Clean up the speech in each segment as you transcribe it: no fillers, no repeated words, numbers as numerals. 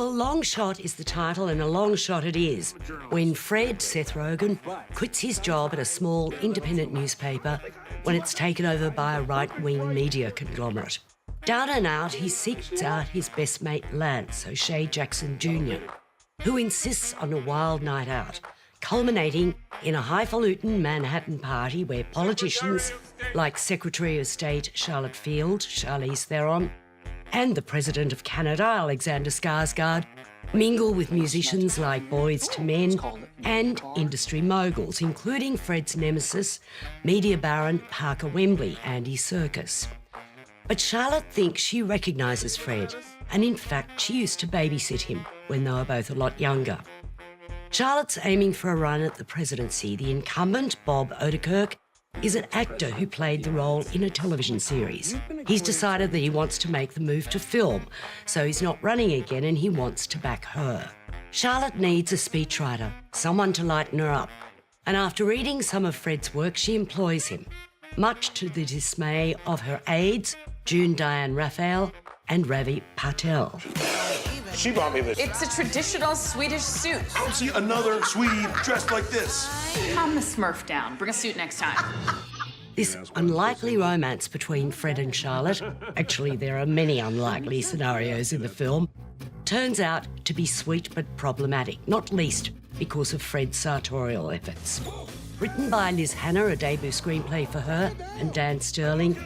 Well, Long Shot is the title, and a long shot it is, when Fred, Seth Rogan, quits his job at a small independent newspaper when it's taken over by a right-wing media conglomerate. Down and out, he seeks out his best mate Lance, O'Shea Jackson Jr., who insists on a wild night out, culminating in a highfalutin Manhattan party where politicians like Secretary of State Charlotte Field, Charlize Theron, and the President of Canada, Alexander Skarsgård, mingle with musicians like Boyz II Men and industry moguls, including Fred's nemesis, media baron Parker Wembley, Andy Serkis. But Charlotte thinks she recognises Fred, and in fact she used to babysit him when they were both a lot younger. Charlotte's aiming for a run at the presidency. The incumbent, Bob Odenkirk, is an actor who played the role in a television series. He's decided that he wants to make the move to film, so he's not running again and he wants to back her. Charlotte needs a speechwriter, someone to lighten her up, and after reading some of Fred's work, she employs him, much to the dismay of her aides, June Diane Raphael and Ravi Patel. She brought me this. It's a traditional Swedish suit. I don't see another Swede dressed like this. Calm the Smurf down. Bring a suit next time. This unlikely romance between Fred and Charlotte, actually there are many unlikely scenarios in the film, turns out to be sweet but problematic, not least because of Fred's sartorial efforts. Written by Liz Hanna, a debut screenplay for her, and Dan Sterling,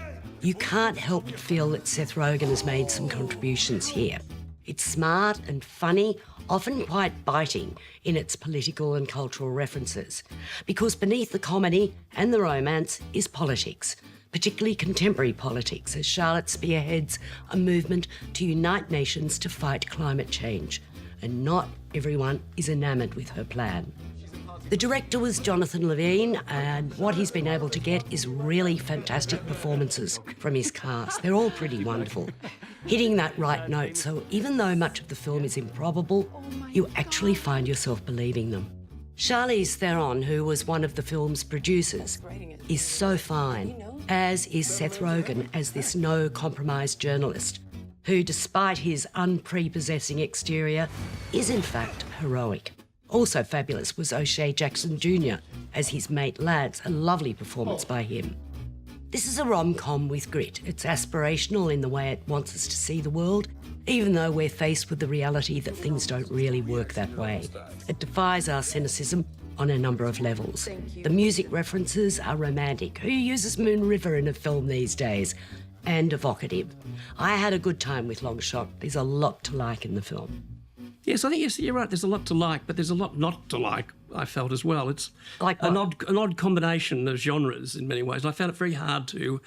you can't help but feel that Seth Rogen has made some contributions here. It's smart and funny, often quite biting in its political and cultural references, because beneath the comedy and the romance is politics, particularly contemporary politics, as Charlotte spearheads a movement to unite nations to fight climate change, and not everyone is enamoured with her plan. The director was Jonathan Levine, and what he's been able to get is really fantastic performances from his cast. They're all pretty wonderful, hitting that right note, so even though much of the film is improbable, you actually find yourself believing them. Charlize Theron, who was one of the film's producers, is so fine, as is Seth Rogen as this no-compromise journalist, who, despite his unprepossessing exterior, is in fact heroic. Also fabulous was O'Shea Jackson Jr. as his mate Lance, a lovely performance by him. This is a rom-com with grit. It's aspirational in the way it wants us to see the world, even though we're faced with the reality that things don't really work that way. It defies our cynicism on a number of levels. The music references are romantic. Who uses Moon River in a film these days? And evocative. I had a good time with Long Shot. There's a lot to like in the film. Yes, I think you're right. There's a lot to like, but there's a lot not to like, I felt as well. It's like an odd combination of genres in many ways. And I found it very hard to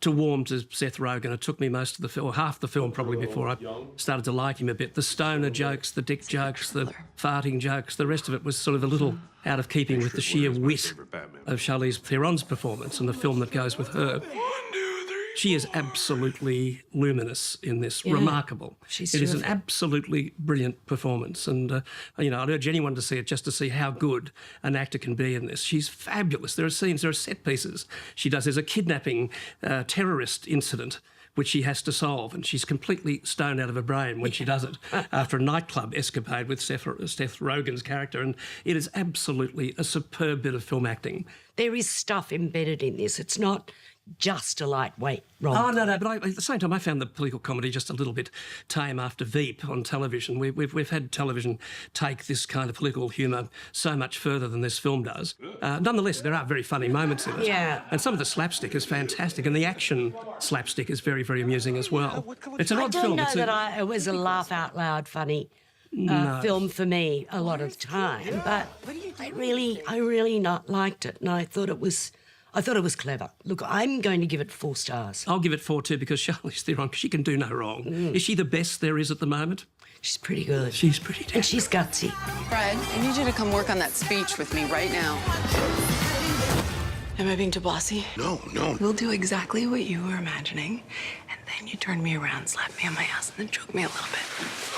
warm to Seth Rogen. It took me most of the film, half the film probably, before I started to like him a bit. The stoner jokes, the dick jokes, the farting jokes, the rest of it was sort of a little out of keeping with the sheer wit of Charlize Theron's performance and the film that goes with her. She is absolutely luminous in this, remarkable. She's it is an terrific. absolutely brilliant performance, and I'd urge anyone to see it just to see how good an actor can be in this. She's fabulous. There are scenes, there are set pieces she does. There's a kidnapping terrorist incident which she has to solve, and she's completely stoned out of her brain when she does it after a nightclub escapade with Seth Rogen's character, and it is absolutely a superb bit of film acting. There is stuff embedded in this. It's not just a lightweight romp. Oh, no, but at the same time, I found the political comedy just a little bit tame after Veep on television. We've had television take this kind of political humour so much further than this film does. Nonetheless, there are very funny moments in it. Yeah. And some of the slapstick is fantastic, and the action slapstick is very, very amusing as well. It's an odd film. I don't know that it was a laugh-out-loud funny film for me a lot of the time, but I really not liked it, and I thought it was clever. Look, I'm going to give it 4 stars. I'll give it 4 too, because Charlize Theron, she can do no wrong. Is she the best there is at the moment? She's pretty good. She's pretty damn And she's gutsy. Fred, I need you to come work on that speech with me right now. Am I being too bossy? No, no. We'll do exactly what you were imagining, and then you turn me around, slap me on my ass, and then choke me a little bit.